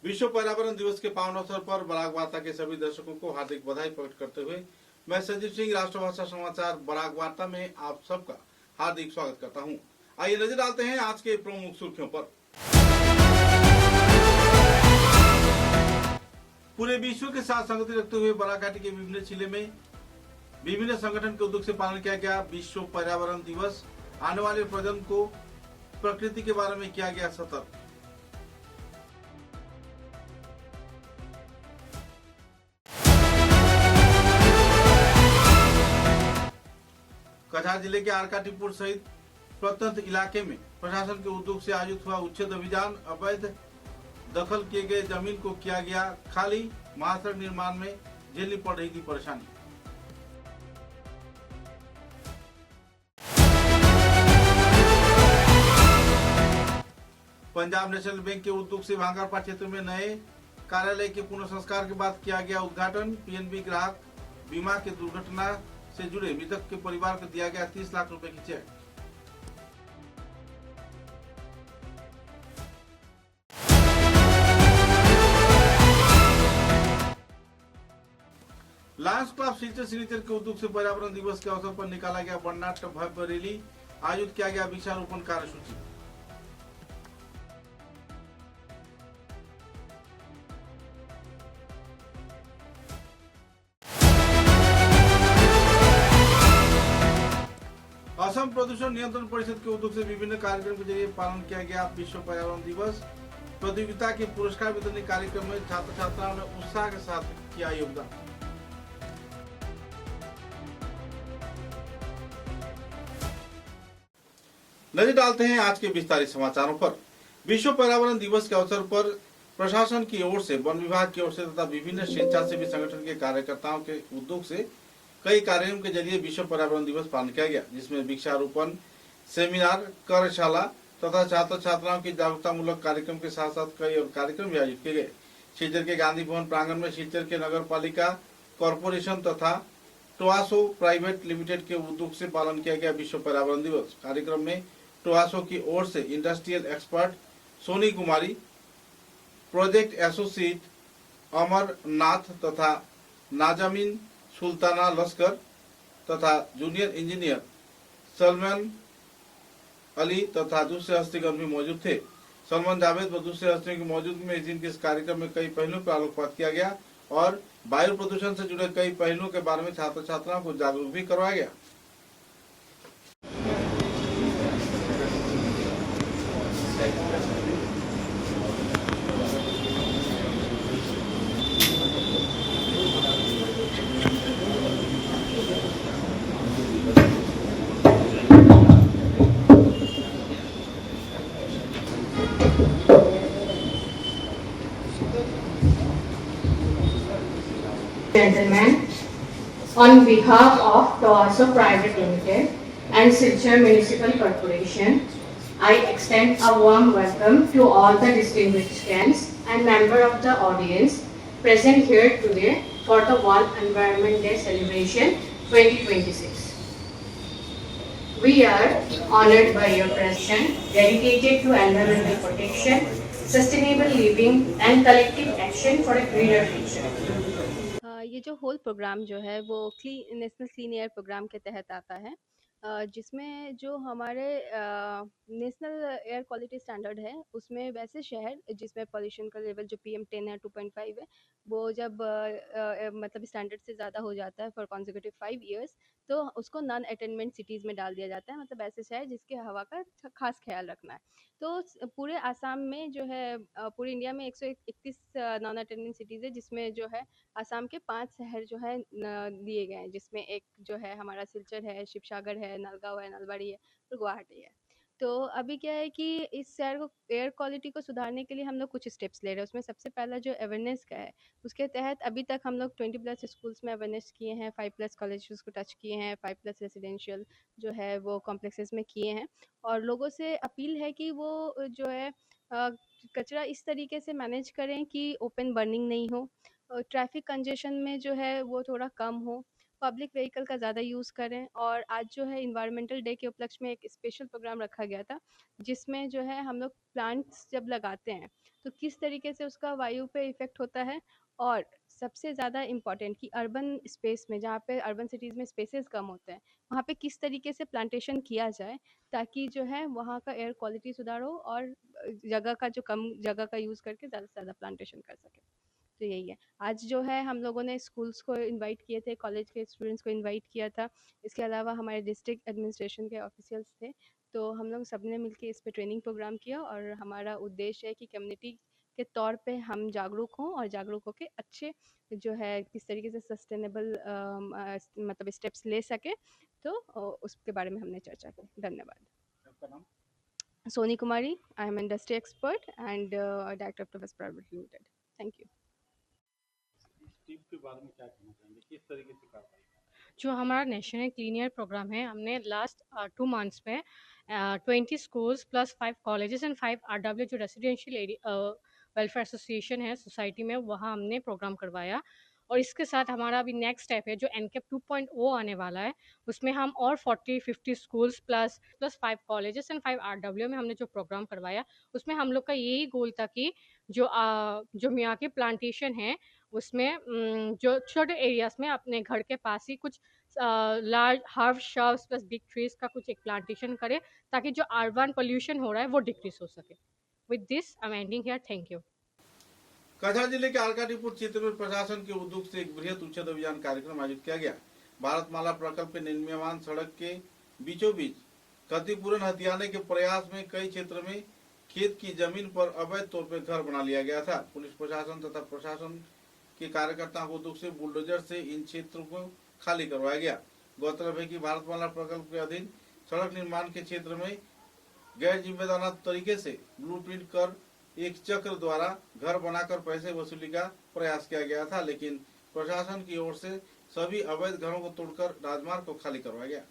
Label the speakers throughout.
Speaker 1: विश्व पर्यावरण दिवस के पावन अवसर पर बराक वार्ता के सभी दर्शकों को हार्दिक बधाई प्रकट करते हुए मैं संजीव सिंह राष्ट्रभाषा समाचार बराक वार्ता में आप सबका हार्दिक स्वागत करता हूं। आइए नजर डालते हैं आज के प्रमुख सुर्खियों पर। पूरे विश्व के साथ संगति रखते हुए बराक घाटी के विभिन्न जिले में विभिन्न संगठन के उद्योग से पालन किया गया विश्व पर्यावरण दिवस। आने वाले प्रजन्म को प्रकृति के बारे में किया गया सतर्क। कछार जिले के आरकाटीपुर सहित प्रत्यंत इलाके में प्रशासन के उद्योग से आयोजित हुआ उच्छेद अभियान। अवैध दखल किए गए जमीन को किया गया खाली। महासड़क निर्माण में झेलनी पड़ रही थी परेशानी। पंजाब नेशनल बैंक के उद्योग से भांगारपाट क्षेत्र में नए कार्यालय के पुनर्संस्कार के बाद किया गया उद्घाटन। पीएनबी ग्राहक बीमा के दुर्घटना से जुड़े मृतक के परिवार को दिया गया 30 लाख रुपए की cheque. Lions club Silchar signature के उद्योग से पर्यावरण दिवस के अवसर पर निकाला गया वर्णनाट्य भव्य रैली। आयोजित किया गया वृक्षारोपण कार्यसूची। असम प्रदूषण नियंत्रण परिषद के उद्योग से विभिन्न कार्यक्रम के जरिए पालन किया गया विश्व पर्यावरण दिवस। प्रतियोगिता के पुरस्कार वितरण कार्यक्रम में छात्र छात्राओं ने उत्साह के साथ किया योगदान। नजर डालते हैं आज के विस्तारित समाचारों पर। विश्व पर्यावरण दिवस के अवसर पर प्रशासन की ओर से, वन विभाग की ओर से तथा विभिन्न स्वेच्छासेवी संगठन के कार्यकर्ताओं के उद्योग से कई कार्यक्रम के जरिए विश्व पर्यावरण दिवस पालन किया गया, जिसमें वृक्षारोपण, सेमिनार, कार्यशाला तथा छात्र छात्राओं की जागरूकता मूलक कार्यक्रम के साथ साथ कई और कार्यक्रम भी आयोजित किए गए। सिलचर के गांधी भवन प्रांगण में सिलचर के नगर पालिका कॉरपोरेशन तथा टोआसो प्राइवेट लिमिटेड के उद्योग से पालन किया गया विश्व पर्यावरण दिवस। कार्यक्रम में टोआसो की ओर से industrial expert Soni Kumari, project associate अमर नाथ तथा नाजामिन सुल्ताना लश्कर तथा जूनियर इंजीनियर सलमान अली तथा दूसरे हस्तीगण भी मौजूद थे। सलमान जावेद व दूसरे हस्तियों की मौजूदगी में इस दिन के इस कार्यक्रम में कई पहलुओं पर आलोकपात किया गया और वायु प्रदूषण से जुड़े कई पहलुओं के बारे में छात्र छात्राओं को जागरूक भी करवाया गया।
Speaker 2: Gentlemen, on behalf of Toaso Private Limited and Silchar Municipal Corporation, I extend a warm welcome to all the distinguished guests and members of the audience present here today for the World Environment Day celebration 2026. We are honored by your presence, dedicated to environmental protection, sustainable living and collective action for a greener future.
Speaker 3: ये जो whole programme जो है वो national clean air programme के तहत आता है, जिसमें जो हमारे नेशनल एयर क्वालिटी स्टैंडर्ड है उसमें वैसे शहर जिसमें पॉल्यूशन का लेवल जो PM10 है 2.5 है, वो जब मतलब स्टैंडर्ड से ज़्यादा हो जाता है फॉर कॉन्जिक्यूटिव 5 इयर्स तो उसको नॉन अटेनमेंट सिटीज़ में डाल दिया जाता है, मतलब ऐसे शहर जिसके हवा का खास ख्याल रखना है। तो पूरे आसाम में जो है पूरे इंडिया में 131 नॉन अटेनमेंट सिटीज़ है, जिसमें जो है आसाम के 5 शहर जो है दिए गए हैं, जिसमें एक जो है हमारा सिलचर है, शिवसागर है, नलगाँव है, नलबाड़ी है और गुवाहाटी है। तो अभी क्या है कि इस शहर को एयर क्वालिटी को सुधारने के लिए हम लोग कुछ स्टेप्स ले रहे हैं। उसमें सबसे पहला जो अवेयरनेस का है, उसके तहत अभी तक हम लोग 20+ स्कूल्स में अवेयरनेस किए हैं, 5+ कॉलेजेस को टच किए हैं, 5+ रेसिडेंशियल जो है वो कॉम्प्लेक्सेस में किए हैं और लोगों से अपील है कि वो जो है कचरा इस तरीके से मैनेज करें कि ओपन बर्निंग नहीं हो, ट्रैफिक कंजेशन में जो है वो थोड़ा कम हो, पब्लिक व्हीकल का ज़्यादा यूज़ करें। और आज जो है इन्वायरमेंटल डे के उपलक्ष्य में एक स्पेशल प्रोग्राम रखा गया था, जिसमें जो है हम लोग प्लांट्स जब लगाते हैं तो किस तरीके से उसका वायु पे इफ़ेक्ट होता है, और सबसे ज़्यादा इम्पोर्टेंट कि अर्बन स्पेस में, जहाँ पे अर्बन सिटीज़ में स्पेसेस कम होते हैं, वहाँ पे किस तरीके से प्लांटेशन किया जाए ताकि जो है वहाँ का एयर क्वालिटी सुधार हो, और जगह का जो कम जगह का यूज़ करके ज़्यादा से ज़्यादा प्लांटेशन कर सके। तो यही है। आज जो है हम लोगों ने स्कूल्स को इनवाइट किए थे, कॉलेज के स्टूडेंट्स को इनवाइट किया था। इसके अलावा हमारे डिस्ट्रिक्ट एडमिनिस्ट्रेशन के ऑफिशियल्स थे। तो हम लोग सबने मिलके इस पे ट्रेनिंग प्रोग्राम किया, और हमारा उद्देश्य है कि कम्युनिटी के तौर पे हम जागरूक हों, और जागरूक होके अच्छे जो है किस तरीके से सस्टेनेबल मतलब स्टेप्स ले सके। तो उसके बारे में हमने चर्चा की। धन्यवाद।
Speaker 1: आपका नाम?
Speaker 3: Soni Kumari, I am industry expert and director of west private limited. Thank you.
Speaker 1: Team के बारे में क्या कहना चाहेंगे, किस तरीके से कार्रवाई?
Speaker 4: जो हमारा नेशनल क्लीन एयर प्रोग्राम है, हमने लास्ट 2 मंथ्स में 20 schools plus 5 colleges and 5 RW जो रेसिडेंशियल एरिया वेलफेयर एसोसिएशन है सोसाइटी में, वहाँ हमने प्रोग्राम करवाया। और इसके साथ हमारा अभी नेक्स्ट स्टेप है जो एनकेप 2.0 आने वाला है, उसमें हम और 40-50 schools plus 5 colleges and 5 RW में हमने जो प्रोग्राम करवाया, उसमें हम लोग का यही गोल था कि जो मियाकी प्लांटेशन है उसमें जो छोटे एरियाज़ में अपने घर के पास ही कुछ large herb shrubs plus big trees का कुछ एक प्लांटेशन करें, ताकि जो अर्बन पोल्यूशन हो रहा है वो डिक्रीज हो सके। With this I am ending here. Thank you.
Speaker 1: कछार जिले के आरकाटीपुर क्षेत्र में प्रशासन के उद्योग से एक बृहद उच्छेद अभियान कार्यक्रम आयोजित किया गया। भारतमाला प्रकल्प में निर्मीयमान सड़क के बीचों बीच क्षतिपूरण हथियाने के प्रयास में कई क्षेत्र में खेत की जमीन पर अवैध तौर पर घर बना लिया गया था। पुलिस प्रशासन तथा प्रशासन के कार्यकर्ताओं को उद्योग से बुलडोजर से इन क्षेत्रों को खाली करवाया गया। गौरतलब है कि भारतमाला प्रकल्प के अधीन सड़क निर्माण के क्षेत्र में गैर जिम्मेदाराना तरीके से ब्लूप्रिंट कर एक चक्र द्वारा घर बनाकर पैसे वसूली का प्रयास किया गया था, लेकिन प्रशासन की ओर से सभी अवैध घरों को तोड़कर राजमार्ग को खाली करवाया गया।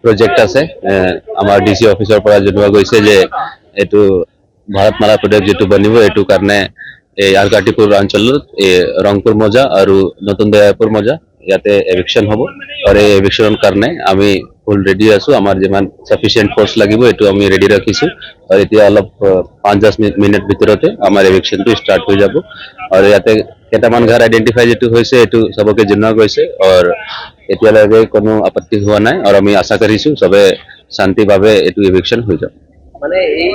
Speaker 5: প্ৰজেক্ট আছে আমাৰ ডিসি অফিসৰ পৰা জনোৱা গৈছে যে এটো ভাৰতমালা প্ৰজেক্ট যেটো বনিব এটো কাৰণে এই আৰকাটিপুৰ অঞ্চলত ৰংপুৰ মজা আৰু নতুন দয়াপুৰ মজা ইয়াতে এভিকশন হ'ব, আৰু এই এভিকশনৰ কাৰণে আমি ফুল ৰেডি আছো। আমাৰ যিমান সাফিসিয়েন্ট ফোর্স লাগিব এটো আমি ৰেডি ৰাখিছো, আৰু এতিয়া অলপ 5-10 মিনিট ভিতৰতে আমাৰ এভিকশনটো ষ্টাৰ্ট হৈ যাব। আৰু ইয়াতে কেইটামান ঘৰ আইডেন্টিফাই যেটো হৈছে এটো সবকে জনোৱা গৈছে, আৰু এতিয়ালৈকে কোনো আপত্তি হোৱা নাই, আৰু আমি আশা কৰিছো সবে শান্তিভাৱে এটো এভিকশন হৈ যাব।
Speaker 6: মানে এই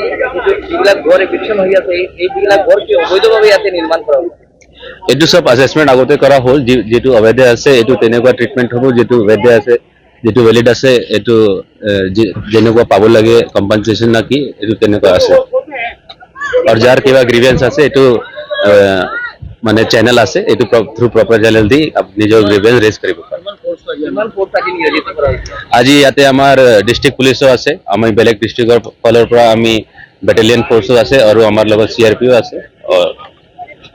Speaker 6: যিবিলাক ঘৰ এভিকশন হৈ আছে এইবিলাক ঘৰ কি অবৈধভাৱে ইয়াতে নিৰ্মাণ কৰা হৈছে?
Speaker 5: এটো সব অ্যাসেসমেন্ট আগতে করা হল, যেটো অবৈধ আছে এটো তেনেকুৱা ট্রিটমেন্ট হ'ব, যেটো বৈধ আছে যেটো ভ্যালিড আছে এটো যেনেকুৱা পাব লাগে কম্পেনসেশন না কি এটো তেনেকুৱা আছে। আৰু যাৰ কিবা গ্রিভেন্স আছে এটো মানে চ্যানেল আছে, এটো থ্ৰু প্ৰপাৰ চ্যানেল দি নিজৰ গ্রিভেন্স ৰেজ কৰিব পাৰে।
Speaker 6: কিমান ফোর্স আজি নিয়োজিত কৰা হৈছে?
Speaker 5: আজি ইয়াতে আমাৰ ডিস্ট্রিক্ট পুলিচও আছে, আমি বেলেগ ডিস্ট্রিক্টৰ ফালৰ পৰা আমি বেটালিয়ন ফোর্সও আছে, আৰু আমাৰ লগত সিআরপিও আছে,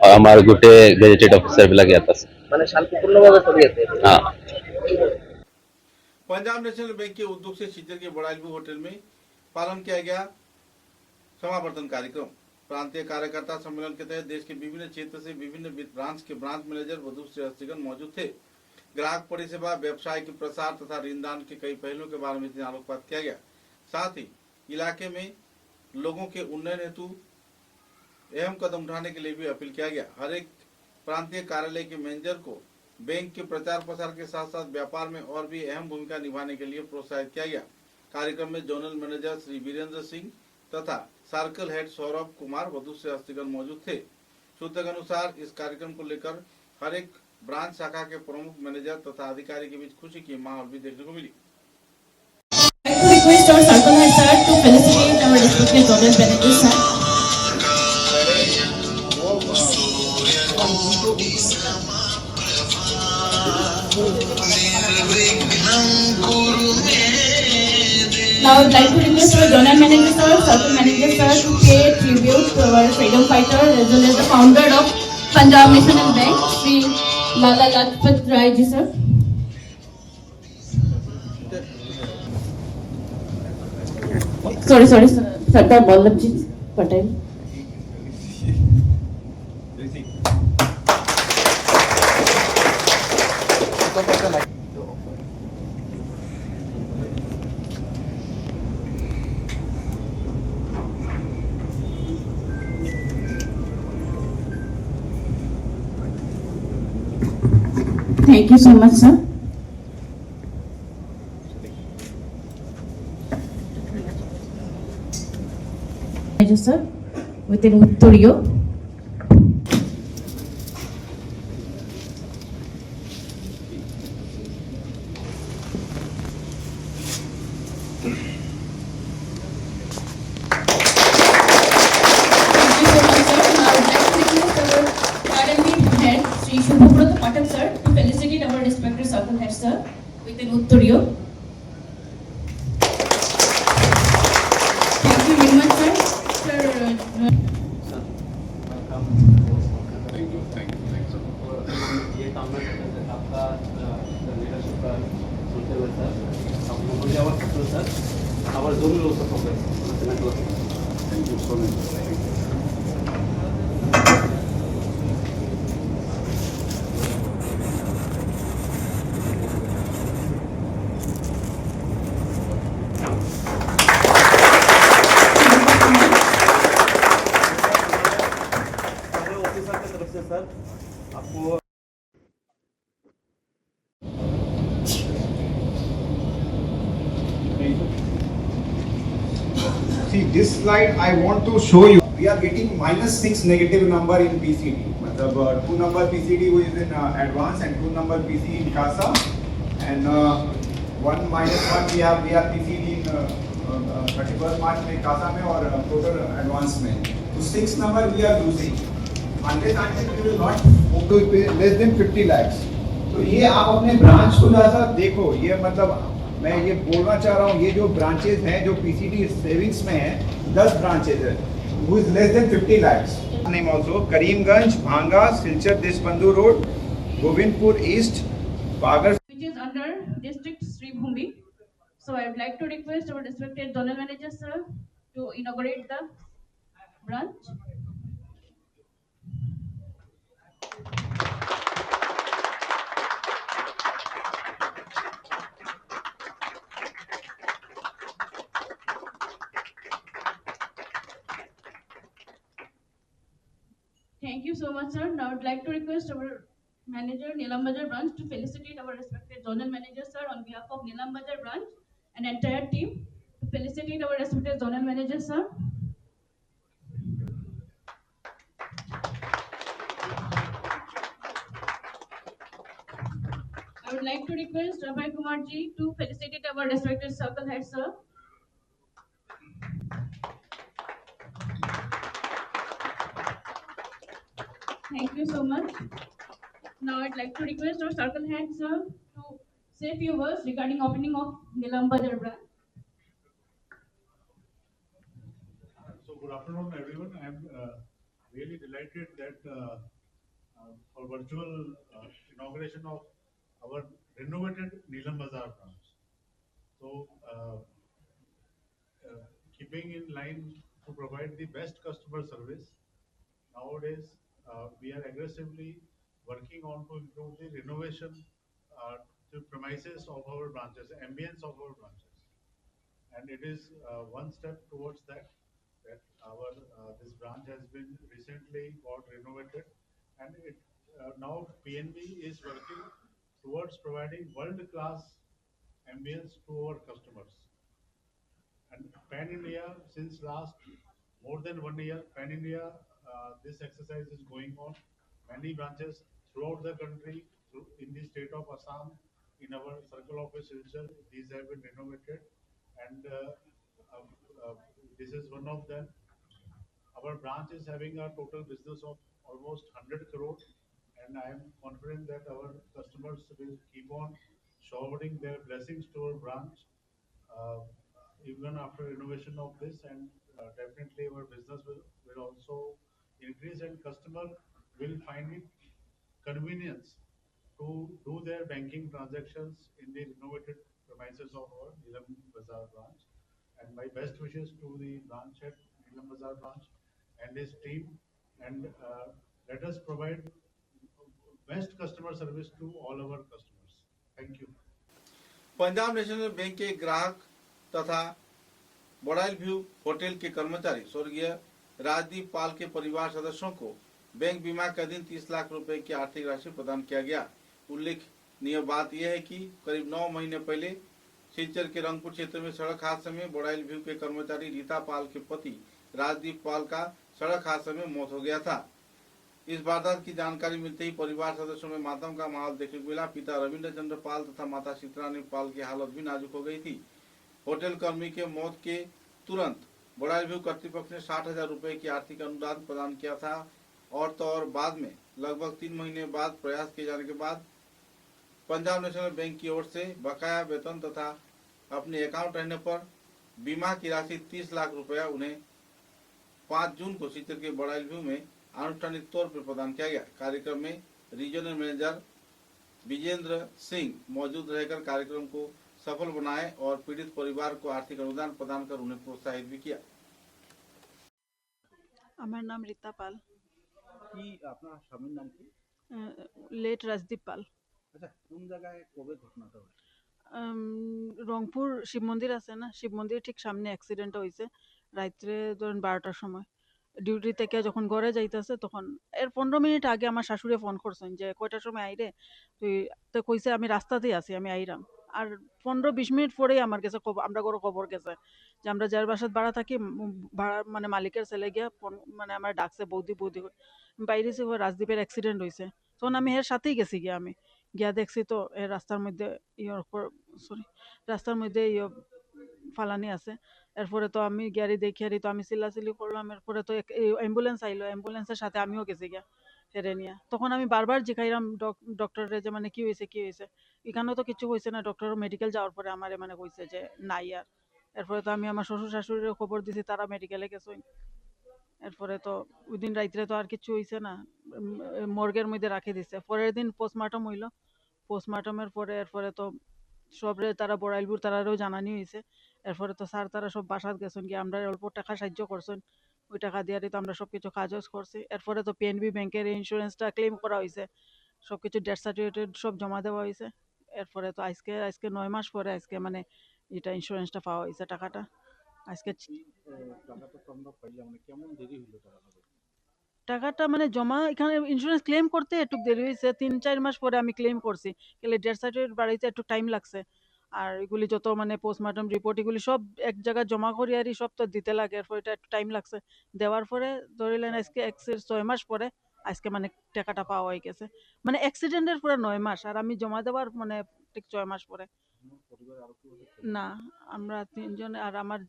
Speaker 5: আৰু আমাৰ গোটেই গেজেটেড অফিসার বিলাক ইয়াত আছে।
Speaker 6: মানে শান্তিপূর্ণভাবে চলি আছে।
Speaker 5: हाँ।
Speaker 1: पंजाब नेशनल बैंक के उद्योग से शिजर के बड़ाइलबू होटल में पालन किया गया समावर्तन कार्यक्रम। प्रांतीय कार्यकर्ता सम्मेलन के तहत देश के विभिन्न क्षेत्र से विभिन्न ब्रांच के ब्रांच मैनेजर वधु श्रेष्ठगण मौजूद थे। ग्राहक परिसेवा, व्यवसाय के प्रसार तथा ऋणदान के कई पहलुओं के बारे में आलोकपात किया गया। साथ ही इलाके में लोगों के उन्नयन हेतु अहम कदम उठाने के लिए भी अपील किया गया। हर एक प्रांतीय कार्यालय के मैनेजर को बैंक के प्रचार प्रसार के साथ साथ व्यापार में और भी अहम भूमिका निभाने के लिए प्रोत्साहित किया गया। कार्यक्रम में जोनल मैनेजर श्री वीरेंद्र सिंह तथा सर्कल हेड सौरभ कुमार वधु से हस्तिगण मौजूद थे। सूत्र के अनुसार इस कार्यक्रम को लेकर हर एक ब्रांच शाखा के प्रमुख मैनेजर तथा अधिकारी के बीच खुशी की माहौल भी देखने को मिली।
Speaker 7: Request our circle head sir to felicitate our respected zonal manager sir. Now I would like to request our zonal manager sir, circle manager sir to pay tribute to our freedom fighter as well as the founder of Punjab National Bank, Sri Lala Lajpat Rai ji sir. Sorry, Sardar Vallabhji Patel. Thank you so much, sir. Manager, sir, within Utturio. Thank you so much, sir. Now I would like to request our academy head, Sri Shubhabrata Pathak, sir, to felicitate our respected circle head, sir, within Utturio. Thank you very much, sir.
Speaker 8: ये काम में आपका leadership का सुनते हुए sir आपको our sir our zone लो sir thank you so much officer की तरफ से सर आपको
Speaker 9: See, this slide I want to show you. We are getting -6 negative number in PCD. मतलब 2 number PCD is in advance and 2 number PC in CASA, and 1 -1 we have PCD in 31st March में CASA में और total advance में. So 6 number we are losing. Unless until we will not move to less than 50 lakhs. तो ये आप अपने branch को जैसा देखो, ये मतलब मैं ये बोलना चाह रहा हूँ, ये जो ब्रांचेज हैं जो पीसीडी सेविंग्स में है 10 ब्रांचेज है who is less than 50 lakhs. Name also Karimganj, Bhanga, Silchar Deshbandhu road, Gobindpur east, बागर.
Speaker 7: Which is under district Sribhumi. So I would like to request our respected zonal manager, sir, to inaugurate the branch. Thank you so much, sir. Now I would like to request our manager Neelam Bazar branch to felicitate our respected zonal manager, sir, on behalf of Neelam Bazar branch and entire team, to felicitate our respected zonal manager, sir. I would like to request Abhay Kumar ji to felicitate our respected circle head, sir. Thank you so much. Now I'd like to request our circle head, sir, to say a few words regarding opening of Neelam Bazar branch.
Speaker 10: So good afternoon, everyone. I'm really delighted that for virtual inauguration of our renovated Neelam Bazar branch. So keeping in line to provide the best customer service, nowadays we are aggressively working on to improve the renovation to premises of our branches, ambience of our branches, and it is one step towards that. That our this branch has been recently got renovated, and it now PNB is working towards providing world-class ambience to our customers. And Pan India, since last more than 1 year, Pan India, this exercise is going on. Many branches throughout the country, in the state of Assam, in our circle office, these have been renovated, and this is one of them. Our branch is having a total business of almost 100 crore, and I am confident that our customers will keep on showering their blessings to our branch even after renovation of this, and definitely our business will also increase, and customer will find it convenience to do their banking transactions in the renovated premises of our Neelam Bazar branch. And my best wishes to the branch head, Neelam Bazar branch, and his team, and let us provide best customer service to all our customers. Thank you.
Speaker 1: Punjab national bank के ग्राहक तथा बड़ाइल view hotel के कर्मचारी स्वर्गीय राजदीप पाल के परिवार सदस्यों को बैंक बीमा के अधीन 30 लाख रुपए की आर्थिक राशि प्रदान किया गया। उल्लेख बात यह है कि करीब 9 महीने पहले सिलचर के रंगपुर क्षेत्र में सड़क हादसे में बोड़ाइल व्यू के कर्मचारी रीता पाल के पति राजदीप पाल का सड़क हादसे में मौत हो गया था। इस वारदात की जानकारी मिलते ही परिवार सदस्यों में मातम का माहौल देखने को मिला। पिता रविंद्र चंद्र पाल तथा माता सीतारानी पाल की हालत भी नाजुक हो गई थी। होटल कर्मी के मौत के तुरंत बोड़ाइल व्यू कर्तृपक्ष ने 60,000 रुपए की आर्थिक अनुदान प्रदान किया था और तो और बाद में लगभग 3 महीने बाद प्रयास किए जाने के बाद पंजाब नेशनल बैंक की ओर से बकाया वेतन तथा अपने अकाउंट रहने पर बीमा की राशि 30 लाख रुपया उन्हें 5 जून को सिलचर के बोड़ाइल व्यू में आनुष्ठानिक तौर पर प्रदान किया गया। कार्यक्रम में रीजनल मैनेजर विजेंद्र सिंह मौजूद रहकर कार्यक्रम को सफल बनाए और पीड़ित परिवार को आर्थिक अनुदान प्रदान कर उन्हें प्रोत्साहित भी किया।
Speaker 11: আমার নাম রীতা পাল,
Speaker 8: কি আপনার স্বামীর নাম কি?
Speaker 11: লেট রাজদীপ পাল।
Speaker 8: আচ্ছা, কোন জায়গায় কবে ঘটনাটা হয়েছে?
Speaker 11: রংপুর শিব মন্দির আছে না, শিব মন্দির ঠিক সামনে অ্যাক্সিডেন্ট হয়েছে রাত্রে ধরেন 12টার সময়। ডিউটি থেকে যখন ঘরে যাইতেছে তখন এর 15 মিনিট আগে আমার শাশুড়ি ফোন করছেন যে কয়টার সময় আইরে, তুই তো কইছে আমি রাস্তাতেই আছি, আমি আইরাম। আর 15-20 মিনিট পরেই আমার কাছে আমরা ঘরে খবর গেছে যে আমরা যার বাসাত ভাড়া থাকি ভাড়া মানে মালিকের ছেলে গিয়া মানে আমার ডাকছে বৌদি বৌদি বাইরেছি রাজদীপের অ্যাক্সিডেন্ট হয়েছে। তখন আমি এর সাথেই গেছি গিয়া, আমি গিয়া দেখছি তো এর রাস্তার মধ্যে রাস্তার মধ্যে ফালানি আছে। এরপরে তো আমি গাড়ি দেখি তো আমি চিল্লাচিল্লি করলাম। এরপরে তো অ্যাম্বুলেন্স আইলো, অ্যাম্বুলেন্সের সাথে আমিও গেছি গিয়া হেরে নিয়ে। তখন আমি বারবার জিজ্ঞাইলাম ডক্টরে যে মানে কি হয়েছে কি হয়েছে, এখানেও তো কিছু হয়েছে না। ডক্টর মেডিকেল যাওয়ার পরে আমার মানে কইছে যে নাই আর। এরপরে তো আমি আমার শ্বশুর শাশুড়ির খবর দিছি, তারা মেডিকেলে গেছে। এরপরে তো ওই দিন রাত্রে তো আর কিছু হয়েছে না, মর্গের মধ্যে রাখে দিছে। পরের দিন পোস্টমার্টম হইলো। পোস্টমার্টমের পরে এরপরে তো সবরে তারা বড়াইলপুর তারারও জানানি হয়েছে। এরপরে তো স্যার তারা সব বাসাত গেছেন গিয়ে আমরা অল্প টাকা সাহায্য করছেন, ওই টাকা দিয়ে তো আমরা সবকিছু কাজও করছি। এরপরে তো পিএনবি ব্যাংকের ইন্স্যুরেন্সটা ক্লেম করা হয়েছে, সবকিছু ডেথ সার্টিফিকেট সব জমা দেওয়া হয়েছে। এরপরে তো আজকে 9 মাস পরে আজকে মানে এটা ইন্স্যুরেন্সটা পাওয়া হয়েছে টাকাটা। আজকে
Speaker 8: টাকাটা তো আমরা পাইলাম, মানে কেমন দেরি হলো
Speaker 11: টাকাটা মানে জমা এখানে ইন্স্যুরেন্স ক্লেম করতে একটু দেরি হয়েছে। 3-4 মাস পরে আমি ক্লেম করছি, গেলে ডেথ সার্টিফিকেট বাড়িতে একটু টাইম লাগছে। আর এগুলি যত মানে পোস্টমার্টম রিপোর্ট এগুলি সব এক জায়গায় জমা করি আর সব তো দিতে লাগে। এরপর এটা একটু টাইম লাগছে দেওয়ার পরে ধরিলেন আজকে 6 মাস পরে আজকে মানে টাকাটা পাওয়া হয়ে গেছে। মানে অ্যাক্সিডেন্টের পুরো 9 মাস আর আমি জমা দেওয়ার মানে ঠিক 6 মাস পরে। না, আমরা 3 জন আর আমার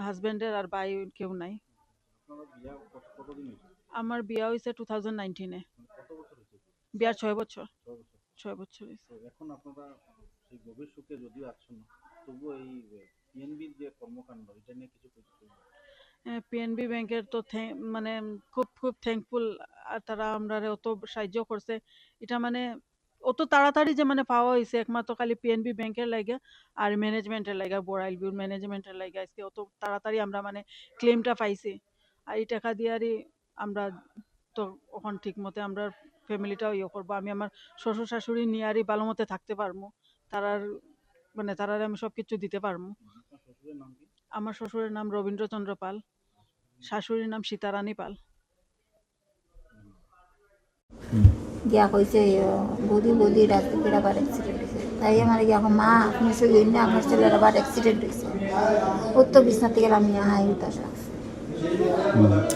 Speaker 11: হাজবেন্ডের আর ভাই কেউ নাই। আমার বিয়া হয়েছে 2019-এ। বিয়ার 6 বছর। 6 বছর হয়েছে।
Speaker 8: এখন আপনারা সেই গভীর সুখে যদিও আছেন, তবুও এই পিএনবির যে কর্মকাণ্ড এটা নিয়ে কিছু
Speaker 11: পিএনবি ব্যাংকের তো মানে খুব খুব থ্যাঙ্কফুল। আর তারা আমরা অত সাহায্য করছে, এটা মানে অত তাড়াতাড়ি যে মানে পাওয়া হয়েছে একমাত্র খালি পিএনবি ব্যাংকের লাগে আর ম্যানেজমেন্টের লাগে, বড়াইল ভিউর ম্যানেজমেন্টের লাগে। আজকে অত তাড়াতাড়ি আমরা মানে ক্লেমটা পাইছি। আর এই টাকা দিয়ারই আমরা তো এখন ঠিক মতে আমরা ফ্যামিলিটাও করবো। আমি আমার শ্বশুর শাশুড়ি নিয়ে আরই ভালো মতে থাকতে পারবো, তারার মানে তারারে আমি সব কিছু দিতে পারবো। আমার শ্বশুরের নাম রবীন্দ্রচন্দ্র পাল, শাশুড়ির নাম সীতারানী পাল।
Speaker 12: গিয়া কইছে বৌদি রাজদীপের আবার অ্যাক্সিডেন্ট হয়েছে। তাই আমার গিয়া মা আপনি সঙ্গে না আপনার ছেলের আবার অ্যাক্সিডেন্ট হয়েছে। ও তো বিছনা থেকে আমি হাই উঠাস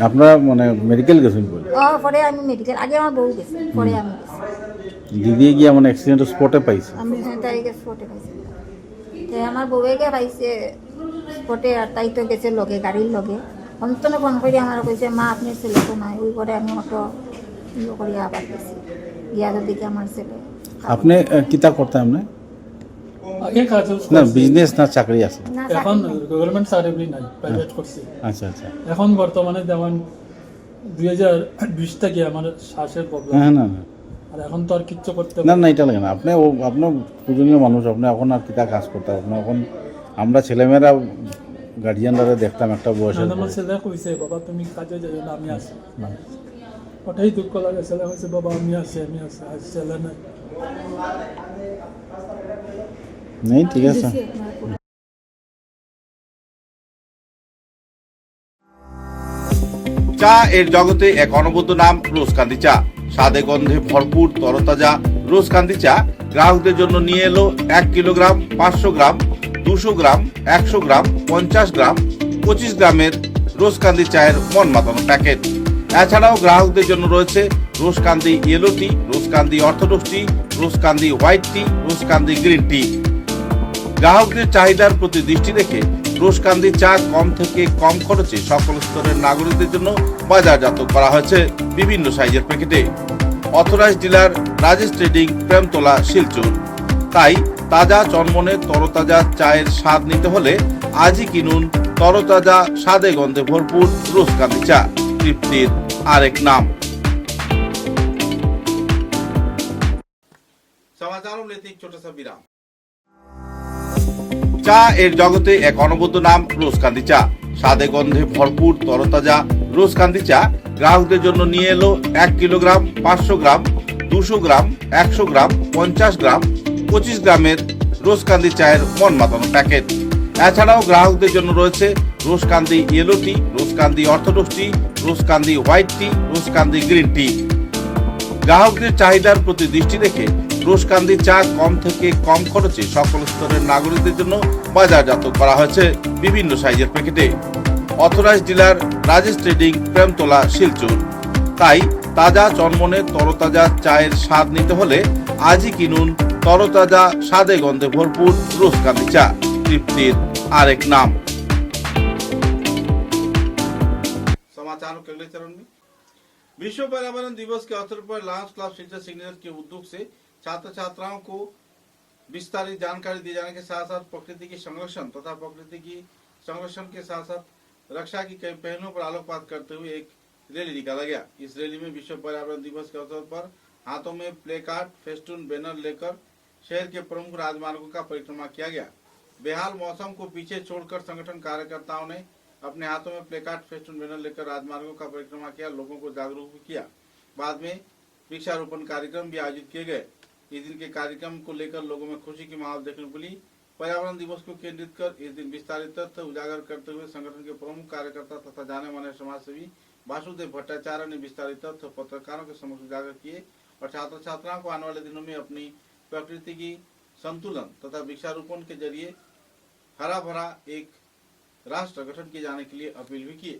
Speaker 13: আপনারা মানে মেডিকেল গেছেন বলে?
Speaker 12: পরে আমি মেডিকেল, আগে আমার বউ গেছে, পরে আমি গেছি।
Speaker 13: দিদি গিয়া মানে অ্যাক্সিডেন্ট স্পটে পাইছে?
Speaker 12: আমি তাইকে স্পটে পাইছি। তাই আমার বউকে পাইছে স্পটে, আর তাই তো গেছে লগে গাড়ির লগে। অন্তনে ফোন করে আমার কইছে মা আপনার ছেলে তো নাই। ওই করে আমি অটো করি আবার গেছি, গিয়া তো দেখি আমার ছেলে।
Speaker 13: আপনি কিতা করতেন? আপনি
Speaker 14: আগে কাজ
Speaker 13: না বিজনেস না চাকরি আছে?
Speaker 14: এখন গভর্নমেন্ট সার্ভিস নাই, প্রাইভেট করছি।
Speaker 13: আচ্ছা আচ্ছা।
Speaker 14: এখন বর্তমানে যেমন 2020 থেকে আমার শ্বাসের প্রবলেম।
Speaker 13: হ্যাঁ না না,
Speaker 14: আর এখন তো আর কিচ্ছু করতে
Speaker 13: না না এটা লাগে না। আপনি আপনার পূজনীয় মানুষ, আপনি এখন আর কিতা কাজ করতে আপনি এখন আমরা ছেলেমেয়েরা গার্জিয়ানরা দেখতাম একটা বয়সে।
Speaker 14: আমার ছেলে কইছে বাবা তুমি কাজে যাও না, আমি আসি। ওটাই দুঃখ লাগে, ছেলে কইছে বাবা আমি আসি আজ ছেলে নাই।
Speaker 13: নেই ঠিক আছে।
Speaker 1: চা এর জগতে এক অনবদ্য নাম রোজকান্দি চা। স্বাদে গন্ধে ভরপুর তরতাজা রোজকান্দি চা গ্রাহকদের জন্য নিয়ে এলো 1 কিলোগ্রাম, 500 গ্রাম, 200 গ্রাম, 100 গ্রাম, 50 গ্রাম, 25 গ্রামের রোজকান্দি চায়ের মন মাতানো প্যাকেট। এছাড়াও গ্রাহকদের জন্য রয়েছে রোজকান্দি ইয়েলো টি, রোজকান্দি অর্থোডক্স টি, রোজকান্দি হোয়াইট টি, রোজকান্দি গ্রিন টি। গ্রাহকদের চাহিদার প্রতি দৃষ্টি রেখে রোজকান্দি চা কম থেকে কম খরচে সকল স্তরের নাগরিকদের জন্য বাজারজাত করা হয়েছে বিভিন্ন সাইজের প্যাকেটে। Authorise dealer Rajesh trading, Premtala, Silchar. তাই তাজা চনমনে তরতাজা চায়ের স্বাদ নিতে হলে আজই কিনুন তরতাজা স্বাদে গন্ধে ভরপুর রোজকান্দি চা, তৃপ্তির আরেক नाम। समाचारों में लेते एक छोटा सा विराम। চা এর জগতে এক অনবদ্য নাম রোজকান্দি চা। স্বাদে গন্ধে ভরপুর তরতাজা রোজকান্দি চা গ্রাহকদের জন্য নিয়ে এলো 1 কিলোগ্রাম, 500 গ্রাম, 200 গ্রাম, 100 গ্রাম, 50 গ্রাম, 25 গ্রামের রোজকান্দি চায়ের মন মাতানো প্যাকেট। এছাড়াও গ্রাহকদের জন্য রয়েছে রোজকান্দি ইয়েলো টি, রোজকান্দি অর্থোডক্স টি, রোজকান্দি হোয়াইট টি, রোজকান্দি গ্রিন টি। গ্রাহকদের চাহিদার প্রতি দৃষ্টি রেখে রোজকান্দি চা কম থেকে কম খরচে সকল স্তরের নাগরিকদের জন্য বাজারজাত করা হয়েছে বিভিন্ন সাইজের প্যাকেটে। Authorise dealer Rajesh trading, Premtala, Silchar. তাই তাজা চনমনে তরতাজা চায়ের স্বাদ নিতে হলে আজই কিনুন তরতাজা স্বাদে গন্ধে ভরপুর রোজকান্দি চা, तृप्तिर आरेक नाम। समाचारों के अगले चरण में विश्व पर्यावरण दिवस के अवसर पर लायंस क्लब सिल्चर सिग्नेचर के उद्योग से छात्र छात्राओं को विस्तारित जानकारी दिए जाने के साथ साथ प्रकृति की संरक्षण तथा प्रकृति की संरक्षण के साथ साथ रक्षा की कई पहलुओं पर आलोकपात करते हुए एक रैली निकाला गया। इस रैली में विश्व पर्यावरण दिवस के अवसर पर हाथों में प्ले कार्ड, फेस्टून, बैनर लेकर शहर के प्रमुख राजमार्गों का परिक्रमा किया गया। बेहाल मौसम को पीछे छोड़कर संगठन कार्यकर्ताओं ने अपने हाथों में प्ले कार्ड, फेस्टून, बैनर लेकर राजमार्गों का परिक्रमा किया, लोगों को जागरूक भी किया। बाद में वृक्षारोपण कार्यक्रम भी आयोजित किए गए। इस दिन के कार्यक्रम को लेकर लोगों में खुशी की माहौल देखने को मिली। पर्यावरण दिवस को केंद्रित कर इस दिन विस्तारित तथ्य उजागर करते हुए संगठन के प्रमुख कार्यकर्ता तथा जाने माने समाजसेवी वासुदेव भट्टाचार्य ने विस्तारित तथ्य पत्रकारों के समक्ष उजागर किए और छात्र छात्राओं को आने वाले दिनों में अपनी प्रकृति की संतुलन तथा वृक्षारोपण के जरिए हरा भरा एक राष्ट्र गठन किए जाने के लिए अपील भी किए।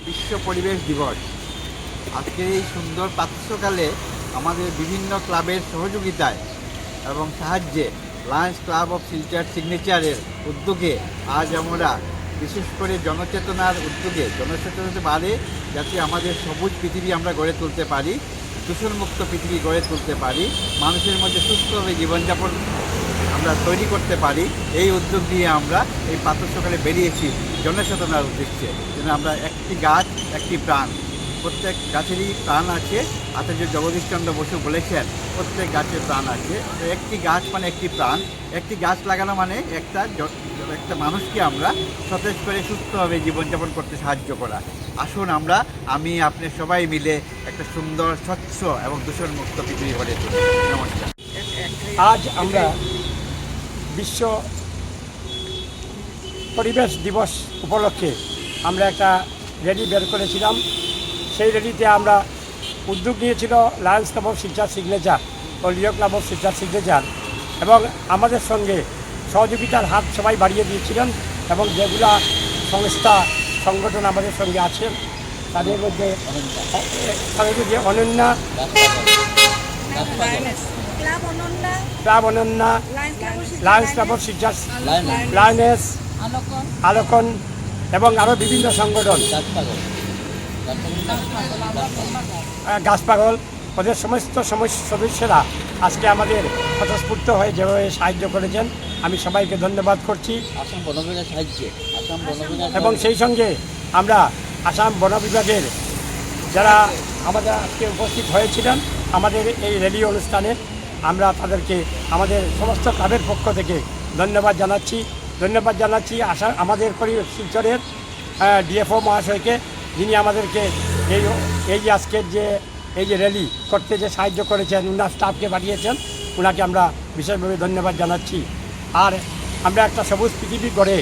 Speaker 15: विश्व परिवेश दिवस আজকের এই সুন্দর প্রাতঃকালে আমাদের বিভিন্ন ক্লাবের সহযোগিতায় এবং সাহায্যে লায়ন্স ক্লাব অফ শিলচর সিগনেচারের উদ্যোগে আজ আমরা বিশেষ করে জনচেতনার উদ্যোগে জনচেতনাতে বাড়ে যাতে আমাদের সবুজ পৃথিবী আমরা গড়ে তুলতে পারি, দূষণমুক্ত পৃথিবী গড়ে তুলতে পারি, মানুষের মধ্যে সুস্থভাবে জীবনযাপন আমরা তৈরি করতে পারি। এই উদ্যোগ নিয়ে আমরা এই প্রাতঃকালে বেরিয়েছি জনচেতনার উদ্দেশ্যে যেন আমরা একটি গাছ একটি প্রাণ, প্রত্যেক গাছেরই প্রাণ আছে। আচার্য জগদীশচন্দ্র বসু বলেছেন প্রত্যেক গাছের প্রাণ আছে। তো একটি গাছ মানে একটি প্রাণ, একটি গাছ লাগানো মানে একটা মানুষকে আমরা সতেজ করে সুস্থভাবে জীবনযাপন করতে সাহায্য করা। আসুন আমি আপনি সবাই মিলে একটা সুন্দর স্বচ্ছ এবং দূষণমুক্ত পৃথিবী গড়ে তুলি। নমস্কার।
Speaker 16: আজ আমরা বিশ্ব পরিবেশ দিবস উপলক্ষে আমরা একটা র্যালি বের করেছিলাম। সেই র্যালিতে আমরা উদ্যোগ নিয়েছিল Lions club of Silchar Signature ও Leo Club of Silchar Signature এবং আমাদের সঙ্গে সহযোগিতার হাত সবাই বাড়িয়ে দিয়েছিলেন এবং যেগুলা সংস্থা সংগঠন আমাদের সঙ্গে আছেন তাদের মধ্যে Ananya, club Ananya, lions club of Silchar, lioness, Alokan এবং আরও বিভিন্ন সংগঠন, গাছপাগল, ওদের সমস্ত সদস্যরা আজকে আমাদের স্বতঃস্ফূর্ত হয়ে যেভাবে সাহায্য করেছেন আমি সবাইকে ধন্যবাদ করছি। এবং সেই সঙ্গে আমরা আসাম বন বিভাগের যারা আমাদের আজকে উপস্থিত হয়েছিলেন আমাদের এই র্যালি অনুষ্ঠানে আমরা তাদেরকে আমাদের সমস্ত ক্লাবের পক্ষ থেকে ধন্যবাদ জানাচ্ছি। আমাদের শিলচরের ডিএফও মহাশয়কে যিনি আমাদেরকে এই আজকের যে র্যালি করতে যে সাহায্য করেছেন, উনার স্টাফকে পাঠিয়েছেন ওনাকে আমরা বিশেষভাবে ধন্যবাদ জানাচ্ছি। আর আমরা একটা সবুজ পৃথিবী গড়ে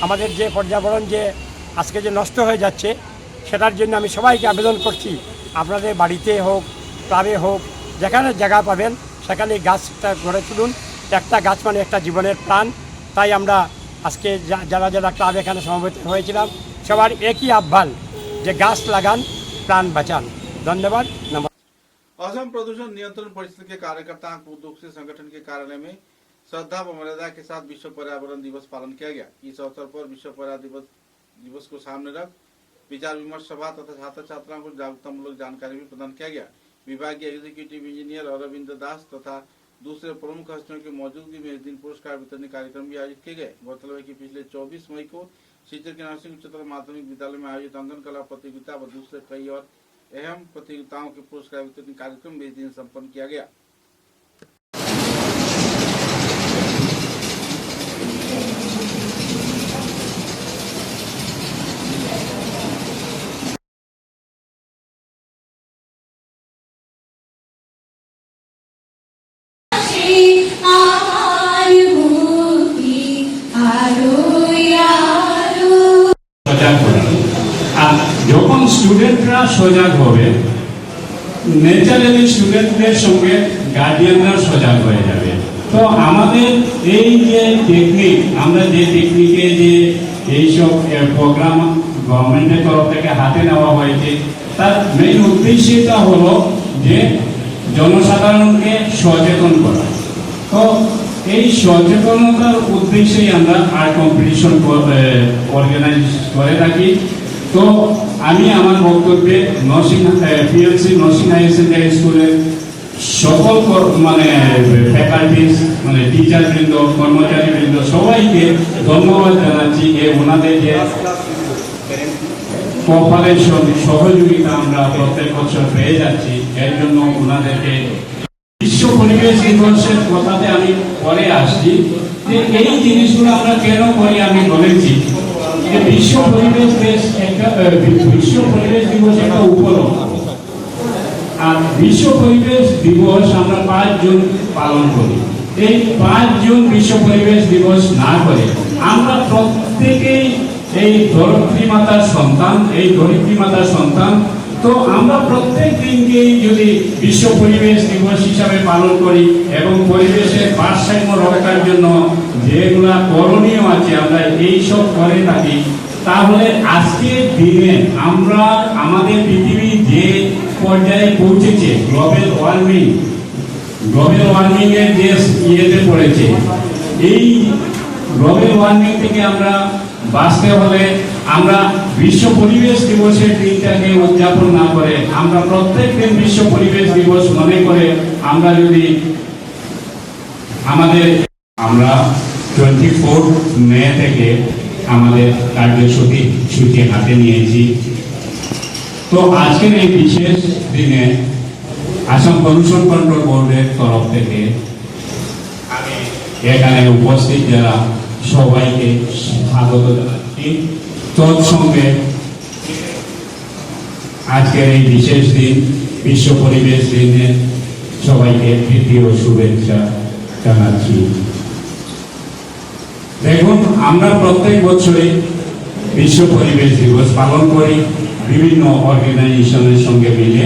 Speaker 16: আমাদের যে পর্যাবরণ যে আজকে যে নষ্ট হয়ে যাচ্ছে সেটার জন্য আমি সবাইকে আবেদন করছি, আপনাদের বাড়িতে হোক, ক্লাবে হোক, যেখানে জায়গা পাবেন সেখানে গাছটা গড়ে তুলুন। একটা গাছ মানে একটা জীবনের প্রাণ। তাই আমরা আজকে যারা যারা ক্লাব এখানে সমবেত হয়েছিলাম সবার একই আহ্বান যে गाछ लगान प्राण बचान। धन्यवाद।
Speaker 1: असम प्रदूषण नियंत्रण परिषद के कार्यकर्ताओं के उद्योग से संगठन के कार्यालय में श्रद्धा व मर्यादा के साथ विश्व पर्यावरण दिवस पालन किया गया। इस अवसर पर विश्व पर्यावरण दिवस को सामने रख विचार विमर्श सभा तथा छात्र छात्राओं को जागरूकतामूलक जानकारी भी प्रदान किया गया। विभागीय एग्जीक्यूटिव इंजीनियर अरविंद दास तथा दूसरे प्रमुख हस्तियों की मौजूदगी में इस दिन पुरस्कार वितरण कार्यक्रम भी आयोजित किए गए। गौरतलब है कि पिछले 24 मई को शिवचर के नरसिंह उच्चतर माध्यमिक विद्यालय में आयोजित अंगन कला प्रतियोगिता व दूसरे कई और अहम प्रतियोगिताओं के पुरस्कार वितरण कार्यक्रम भी इस दिन संपन्न किया गया।
Speaker 17: যখন স্টুডেন্টরা সজাগ হবে ন্যাচারালি স্টুডেন্টদের সঙ্গে গার্ডিয়ানরা সজাগ হয়ে যাবে। তো আমাদের এই যে টেকনিক, আমরা যে টেকনিকে যে এইসব প্রোগ্রাম গভর্নমেন্টের তরফ থেকে হাতে নেওয়া হয়েছে তার মেইন উদ্দেশ্যটা হলো যে জনসাধারণকে সচেতন করা। তো এই সচেতনতার উদ্দেশ্যেই আমরা আর্ট কম্পিটিশন অর্গানাইজ করে থাকি। তো আমি আমার বক্তব্যে পিএলসি নরসিং হায়ার সেকেন্ডারি স্কুলের সকল মানে ফ্যাকাল্টিস মানে টিচার বৃন্দ, কর্মচারী বৃন্দ সবাইকে ধন্যবাদ জানাচ্ছি যে ওনাদের যে কোঅপারেশন সহযোগিতা আমরা প্রত্যেক বছর পেয়ে যাচ্ছি এর জন্য ওনাদেরকে। বিশ্ব পরিবেশ দিবসের কথাতে আমি পরে আসছি যে এই জিনিসগুলো আমরা কেন করি আমি বলেছি যে বিশ্ব পরিবেশ দিবস একটা উপলক্ষ। আর বিশ্ব পরিবেশ দিবস আমরা 5 জুন পালন করি। এই 5 জুন বিশ্ব পরিবেশ দিবস না করে আমরা প্রত্যেকেই এই ধরিত্রী মাতার সন্তান। তো আমরা প্রত্যেক দিনকেই যদি বিশ্ব পরিবেশ দিবস হিসাবে পালন করি এবং পরিবেশের ভারসাম্য রক্ষার জন্য যেগুলা করণীয় আছে আমরা এইসব করে থাকি, তাহলে আজকের দিনে আমরা আমাদের পৃথিবী যে পর্যায়ে পৌঁছেছে গ্লোবাল ওয়ার্মিং এর যে ইয়েতে পড়েছে, এই গ্লোবাল ওয়ার্মিং থেকে আমরা বাঁচতে হলে আমরা বিশ্ব পরিবেশ দিবসের দিনটাকে উদযাপন না করে আমরা প্রত্যেক দিন বিশ্ব পরিবেশ দিবস মনে করে আমরা যদি আমরা 24 মে থেকে আমাদের কার্যসূচি হাতে নিয়েছি। তো আজকের এই বিশেষ দিনে আসাম পলিউশন কন্ট্রোল বোর্ডের তরফ থেকে আমি এখানে উপস্থিত যারা সবাইকে স্বাগত জানাচ্ছি। তৎসঙ্গে আজকের এই বিশেষ দিন বিশ্ব পরিবেশ দিনে সবাইকে প্রীতি ও শুভেচ্ছা জানাচ্ছি। দেখুন, আমরা প্রত্যেক বছরই বিশ্ব পরিবেশ দিবস পালন করি বিভিন্ন অর্গানাইজেশনের সঙ্গে মিলে।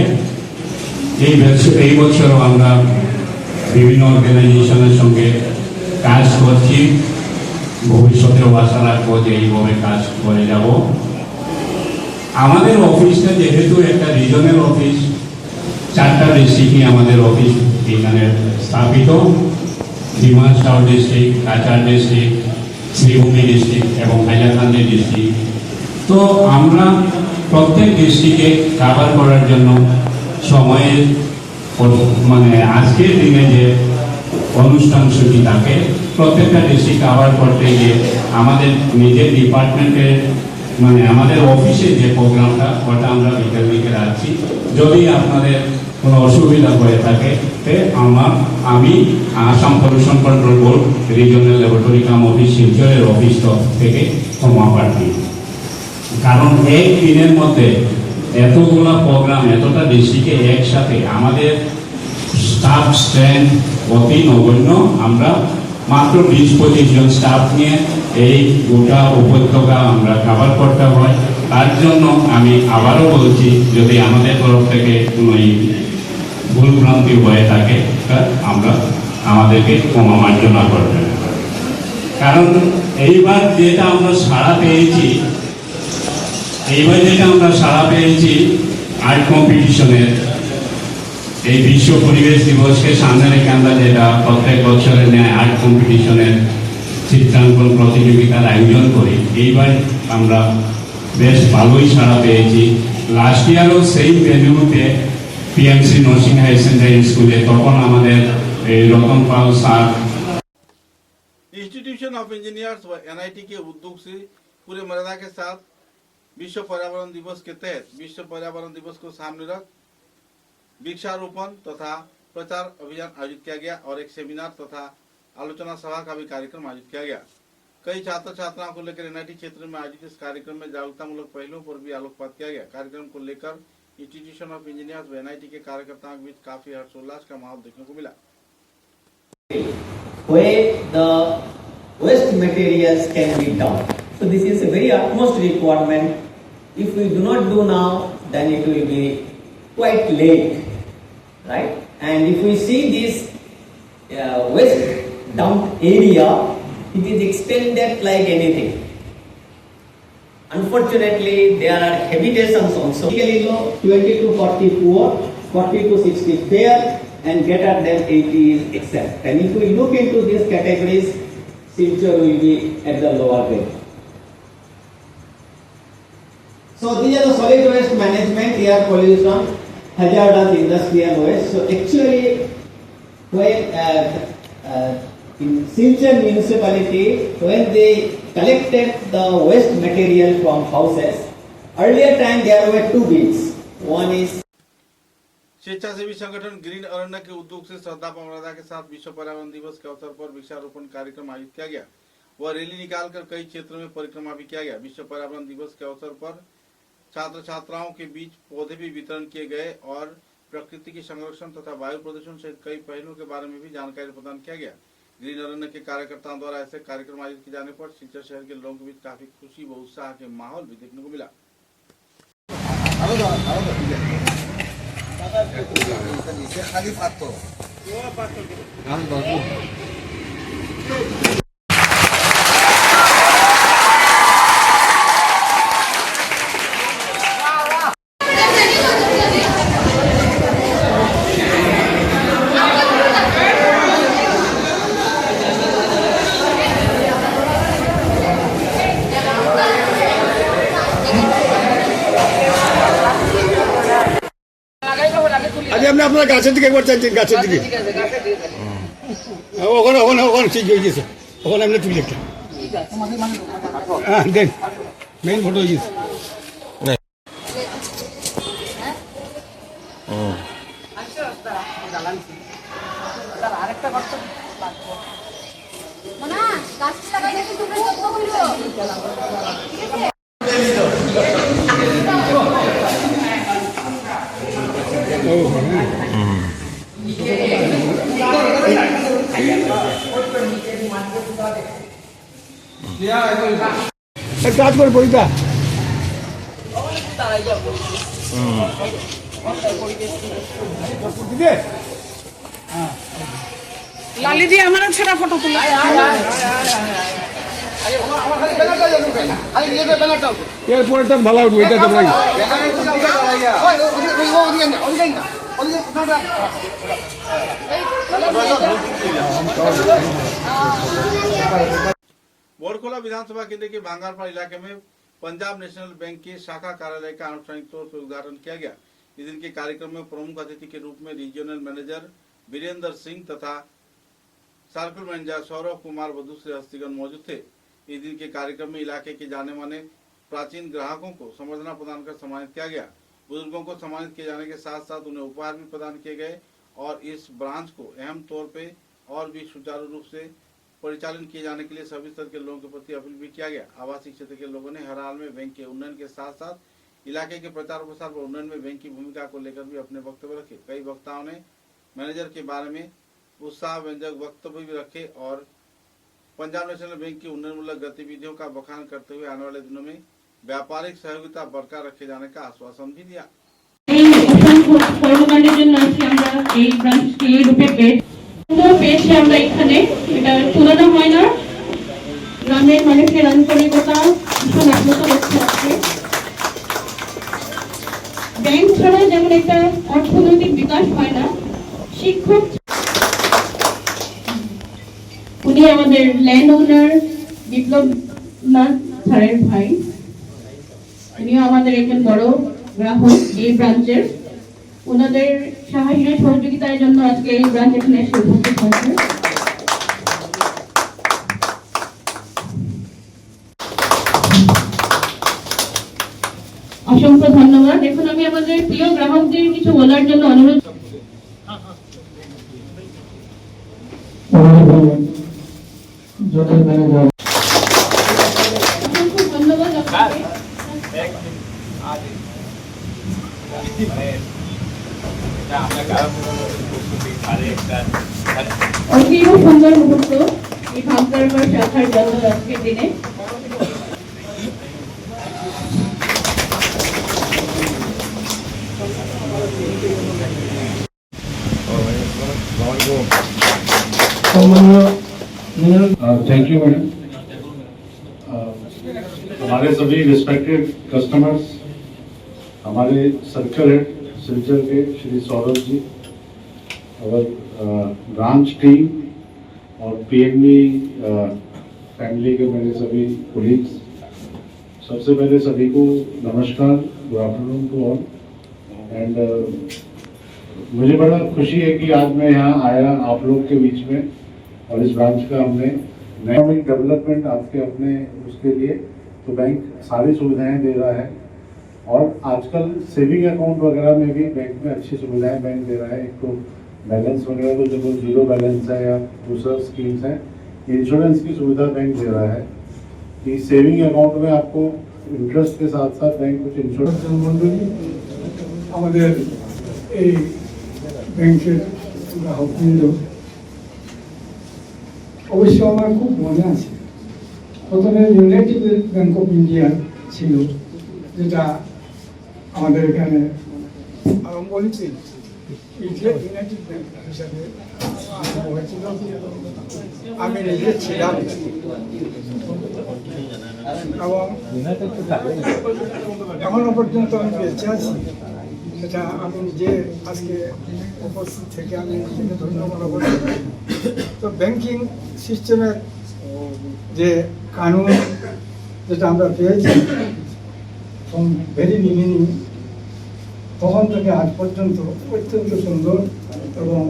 Speaker 17: এই বছরও আমরা বিভিন্ন অর্গানাইজেশনের সঙ্গে কাজ করছি। ভবিষ্যতেও আশা রাখবো যে এইভাবে কাজ করে যাব। আমাদের অফিসটা যেহেতু একটা রিজনাল অফিস, 4টা ডিস্ট্রিক্টে আমাদের অফিস এখানে স্থাপিত, demand district, Cachar district, Sribhumi district এবং হাইলাকান্দি ডিস্ট্রিক্ট। তো আমরা প্রত্যেক ডিস্ট্রিক্টে কভার করার জন্য সময়ের মানে আজকের দিনে যে অনুষ্ঠান সূচি থাকে প্রত্যেকটা ডিস্ট্রিক্ট কভার করতে গিয়ে আমাদের নিজের ডিপার্টমেন্টের মানে আমাদের অফিসে যে প্রোগ্রামটা ওটা আমরা বিকেল রাখছি। যদি আপনাদের কোনো অসুবিধা হয়ে থাকে আমি Assam pollution control board regional laboratory কাম অফিস শিলচরের অফিস থেকে ক্ষমা প্রার্থী। কারণ এক দিনের মধ্যে এতগুলো প্রোগ্রাম এতটা ডিস্ট্রিক্টে একসাথে আমাদের স্টাফ স্ট্রেংথ অতি নগণ্য। আমরা মাত্র 20-25 জন স্টাফ নিয়ে এই গোটা উপত্যকা আমরা কভার করতে হয়। তার জন্য আমি আবারও বলছি, যদি আমাদের তরফ থেকে কোনো ভুল ভ্রান্তি হয়ে থাকে আমরা আমাদেরকে ক্ষমা মার্জনা করবেন। কারণ এইবার যেটা আমরা সাড়া পেয়েছি আর্ট কম্পিটিশনের, এই বিশ্ব পরিবেশ দিবসকে সামনে রেখে আমরা যেটা প্রত্যেক বছরের ন্যায় আর্ট কম্পিটিশনের চিত্রাঙ্কন প্রতিযোগিতার আয়োজন করি, এইবার আমরা বেশ ভালোই সাড়া পেয়েছি। লাস্ট ইয়ারও সেই ভেন্যুতে PMC নরসিং হায়ার সেকেন্ডারি স্কুলে তখন আমাদের রতন পাল স্যার
Speaker 1: इंस्टीट्यूशन ऑफ इंजीनियर्स व NIT के उद्योग से पूरे मर्यादा के साथ विश्व पर्यावरण दिवस के तहत विश्व पर्यावरण दिवस को सामने रख वृक्षारोपण तथा प्रचार अभियान आयोजित किया गया और एक सेमिनार तथा आलोचना सभा का भी कार्यक्रम आयोजित किया गया। कई छात्र छात्राओं को लेकर NIT क्षेत्र में आयोजित इस कार्यक्रम में जागरूकतामूलक पहलुओं पर भी आलोकपात किया गया। कार्यक्रम को लेकर इंस्टीट्यूशन ऑफ इंजीनियर्स व NIT के कार्यकर्ताओं के बीच काफी हर्षोल्लास का माहौल देखने को मिला।
Speaker 18: Where the waste materials can be dumped. So this is a very utmost requirement. If we do not do now, then it will be quite late, right? And if we see this waste dump area, it is extended like anything. Unfortunately, there are habitations also. 20 to 44, 40 to 60 fair, and greater than 80 is exempt. And if we look into these categories, Silchar will be at the lower grade. So these are the solid waste management, air pollution, hazardous industrial waste. So actually, when in Silchar municipality, when they collected the waste material from houses, earlier time there were two bins. One is
Speaker 1: स्वेच्छासेवी संगठन green अरण्य के उद्योग से श्रद्धा मर्यादा के साथ विश्व पर्यावरण दिवस के अवसर पर वृक्षारोपण कार्यक्रम आयोजित किया गया व रैली निकालकर कई क्षेत्रों में परिक्रमा भी किया गया। विश्व पर्यावरण दिवस के अवसर पर छात्र छात्राओं के बीच पौधे भी वितरण किए गए और प्रकृति की संरक्षण तथा वायु प्रदूषण सहित कई पहलुओं के बारे में भी जानकारी प्रदान किया गया। ग्रीन अरण्य के कार्यकर्ताओं द्वारा ऐसे कार्यक्रम आयोजित किए जाने पर सिलचर शहर के लोगों के बीच काफी खुशी व उत्साह के माहौल भी देखने को मिला।
Speaker 15: खाली पातो
Speaker 16: আপনি আপনার গাছের দিকে একবার চাইছেন, গাছের দিকে ওখানে ওখানে ওখানে ঠিক হয়ে গেছে, ওখানে আপনি তুলে একটা হ্যাঁ দেন মেইন ফটো হয়ে গেছে। কাজ করে পরীক্ষা
Speaker 11: লালি দিয়ে আমার ছেড়া ফটো তুলে
Speaker 16: এরপরেটা ভালো উঠবে, এটা তোমরা
Speaker 1: बोरकोला विधानसभा केंद्र के भांगारपाड़ इलाके में पंजाब नेशनल बैंक के शाखा कार्यालय का आनुষ্ঠাनिक तौर पर उद्घाटन किया गया। इस दिन के कार्यक्रम में प्रमुख अतिथि के रूप में रीजनल मैनेजर वीरेंद्र सिंह तथा सर्कल मैनेजर सौरभ कुमार व दूसरे हस्तीगण मौजूद थे। इस दिन के कार्यक्रम में इलाके के जाने माने प्राचीन ग्राहकों को संबर्धना प्रदान कर सम्मानित किया गया। बुजुर्गों को सम्मानित किए जाने के साथ साथ उन्हें उपहार भी प्रदान किए गए और इस ब्रांच को अहम तौर पे और भी सुचारू रूप से परिचालन किए जाने के लिए सभी स्तर के लोगों के प्रति अपील भी किया गया। आवासीय क्षेत्र के लोगों ने हर हाल में बैंक के उन्नयन के साथ साथ इलाके के प्रचार प्रसार व उन्नयन में बैंक की भूमिका को लेकर भी अपने वक्तव्य रखे। कई वक्ताओं ने मैनेजर के बारे में उत्साह व्यंजक वक्तव्य भी रखे और पंजाब नेशनल बैंक की उन्नयनमूलक गतिविधियों का बखान करते हुए आने वाले दिनों में व्यापारिक सहयोगिता बरकरार रखे जाने का आश्वासन भी दिया।
Speaker 7: কর্মকাণ্ডের জন্য আজকে আমরা এই ব্রাঞ্চকে এই রূপে পেয়েছি আমরা এখানে। এটা তুলনা হয় না, গ্রামের মানুষের আন্তরিকতা ভীষণ আপ্লুত হচ্ছে আজকে। ব্যাংক ছাড়া যেমন একটা অর্থনৈতিক বিকাশ হয় না, শিক্ষক উনি আমাদের ল্যান্ড ওনার বিপ্লব নাথ স্যারের ভাই, উনিও আমাদের একজন বড় গ্রাহক এই ব্রাঞ্চের। ওনাদের সাহায্য সহযোগিতার জন্য আজকে এই ব্রাঞ্চ এখানে এসে উপস্থিত হয়েছে। অসংখ্য ধন্যবাদ। এখন আমি আমাদের প্রিয় গ্রাহকদের কিছু বলার জন্য অনুরোধ। অসংখ্য ধন্যবাদ আপনাকে। অতীব সুন্দর মুহূর্ত এই ভাবনার শাখার জন্য আজকের দিনে।
Speaker 10: Thank you madam. हमारे सभी रिस्पेक्टेड कस्टमर्स, हमारे सर्कल हेड सिलचर के श्री सौरभ जी और ब्रांच टीम और पीएनबी फैमिली के मेरे सभी कोलीग्स, सबसे पहले सभी को नमस्कार, good afternoon to all. And मुझे बड़ा खुशी है कि आज मैं यहाँ आया आप लोग के बीच में और इस ब्रांच का हमने नया डेवलपमेंट आपके अपने उसके लिए तो बैंक सारी सुविधाएं दे रहा है और आजकल सेविंग अकाउंट वगैरह में भी बैंक में अच्छी सुविधाएं बैंक दे रहा है। एक तो बैलेंस वगैरह तो जो जीरो बैलेंस है या दूसरा स्कीम्स है, इंश्योरेंस की सुविधा बैंक दे रहा है कि सेविंग अकाउंट में आपको इंटरेस्ट के साथ साथ बैंक कुछ इंश्योरेंस।
Speaker 14: আমাদের এই ব্যাংকের গ্রাহকবৃন্দ, অবশ্য আমার খুব মনে আছে প্রথমে ইউনাইটেড ব্যাংক অফ ইন্ডিয়া ছিল, যেটা আমাদের এখানে বলেছি ইউনাইটেড ব্যাংক হিসাবে হয়েছিল। আমি নিজে ছিলাম এবং এখনো পর্যন্ত আমি বেঁচে আছি, সেটা আমি নিজে আজকে উপস্থিত থেকে আমি নিজেকে ধন্য মনে করি। তো ব্যাংকিং সিস্টেমের যে কানুন যেটা আমরা পেয়েছি ফ্রম ভেরি বিগিনিং, তখন থেকে আজ পর্যন্ত অত্যন্ত সুন্দর এবং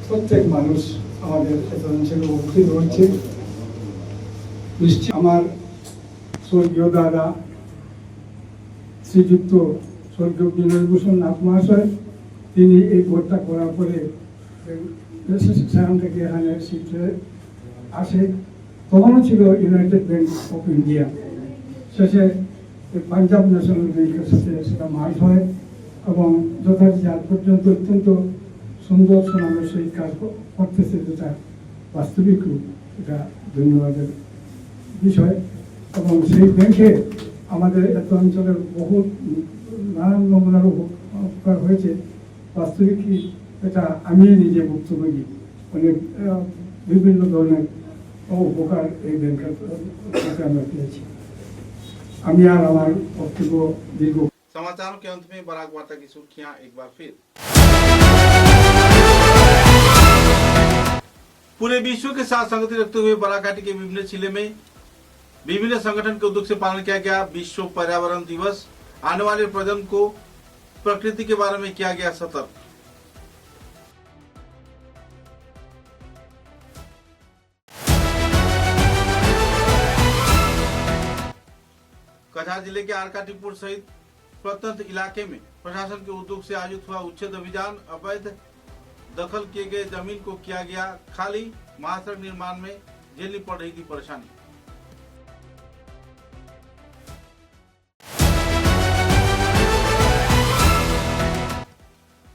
Speaker 14: প্রত্যেক মানুষ আমাদের এত অঞ্চলে উপকৃত হচ্ছে। নিশ্চয় আমার স্বর্গীয় দাদা শ্রীযুক্ত স্বর্গীয় বিনয়ভূষণ নাথ মহাশয়, তিনি এই বোর্ডটা করার পরে সেখান থেকে এখানে শিফটে আসে। তখনও ছিল ইউনাইটেড ব্যাংক অফ ইন্ডিয়া, শেষে পাঞ্জাব ন্যাশনাল ব্যাংকের সাথে সেটা মার্জ হয় এবং যথারীতি আজ পর্যন্ত অত্যন্ত সুন্দর সুনামের সহিত কাজ করতেছে, যেটা বাস্তবিক রূপ, এটা ধন্যবাদের বিষয়। এবং সেই ব্যাংকে আমাদের এত অঞ্চলের বহু নানান নমুনার উপকার হয়েছে। বাস্তবিক এটা আমি নিজে ভুক্তভোগী, অনেক বিভিন্ন ধরনের উপকার এই ব্যাংকের থেকে আমরা পেয়েছি। আমি আর আমার বক্তব্য দীর্ঘ।
Speaker 1: समाचारों के अंत में बराक वार्ता की सुर्खियां एक बार फिर। पूरे विश्व के साथ संगति रखते हुए बराक घाटी के विभिन्न जिले में विभिन्न संगठन के उद्योग से पालन किया गया विश्व पर्यावरण दिवस। आने वाले प्रजन्म को प्रकृति के बारे में किया गया सतर्क। कछार जिले के आरकाटीपुर सहित प्रत्यंत इलाके में प्रशासन के उद्योग से आयोजित हुआ उच्छेद अभियान। अवैध दखल किए गए जमीन को किया गया खाली। महासड़क निर्माण में झेलनी पड़ रही थी परेशानी।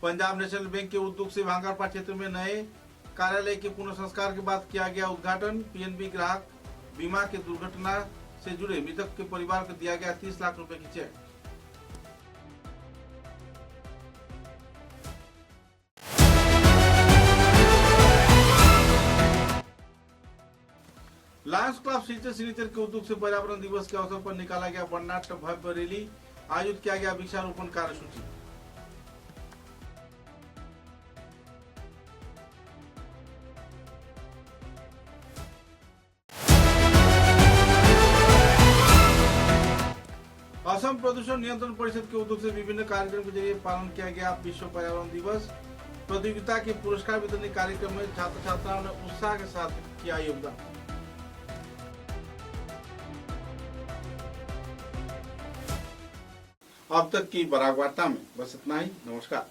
Speaker 1: पंजाब नेशनल बैंक के उद्योग से भांगारपाट क्षेत्र में नए कार्यालय के पुनः संस्कार के बाद किया गया उद्घाटन। पीएनबी ग्राहक बीमा के दुर्घटना से जुड़े मृतक के परिवार को दिया गया 30 लाख रुपए की cheque. Lions club Silchar signature के उद्योग से पर्यावरण दिवस के अवसर पर निकाला गया वर्णनाट्य भव्य रैली। आयोजित किया गया वृक्षारोपण कार्यसूची। असम प्रदूषण नियंत्रण परिषद के उद्योग से विभिन्न कार्यक्रम के जरिए पालन किया गया विश्व पर्यावरण दिवस। प्रतियोगिता के पुरस्कार वितरण कार्यक्रम में छात्र छात्राओं ने उत्साह के साथ किया योगदान। अब तक की बराक वार्ता में बस इतना ही। नमस्कार।